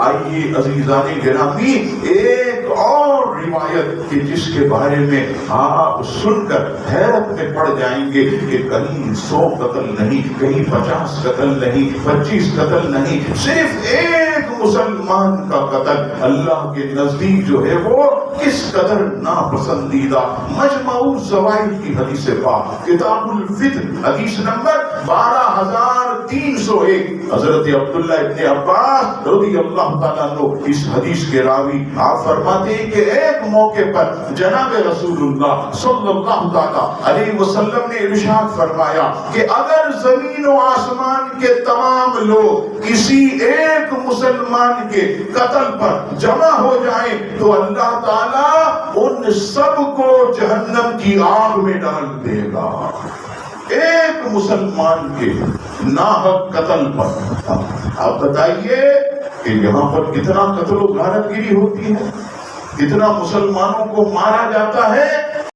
آئیے عزیزان گرامی ایک اور روایت کہ جس کے بارے میں آپ سن کر حیرت میں پڑ جائیں گے کہ کہیں 100 قتل نہیں، کہیں 50 قتل نہیں، 25 قتل نہیں، صرف ایک مسلمان کا قتل اللہ کے نزدیک جو ہے وہ کس قدر ناپسندیدہ۔ مجمع الزوائد کی حدیث پاک کتاب الفتن حدیث نمبر 12301 حضرت عبداللہ ابن عباس رضی اللہ تعالیٰ عنہ اس حدیث کے راوی آپ فرماتے ہیں کہ ایک موقع پر جناب رسول اللہ صلی اللہ تعالیٰ علیہ وسلم نے ارشاد فرمایا کہ اگر زمین و آسمان کے تمام لوگ کسی ایک مسلمان کے قتل پر جمع ہو جائیں تو اللہ تعالیٰ ان سب کو جہنم کی آگ میں ڈال دے گا۔ ایک مسلمان کے ناحق قتل پر آپ بتائیے کہ یہاں پر کتنا قتل و غارت گیری ہوتی ہے، کتنا مسلمانوں کو مارا جاتا ہے،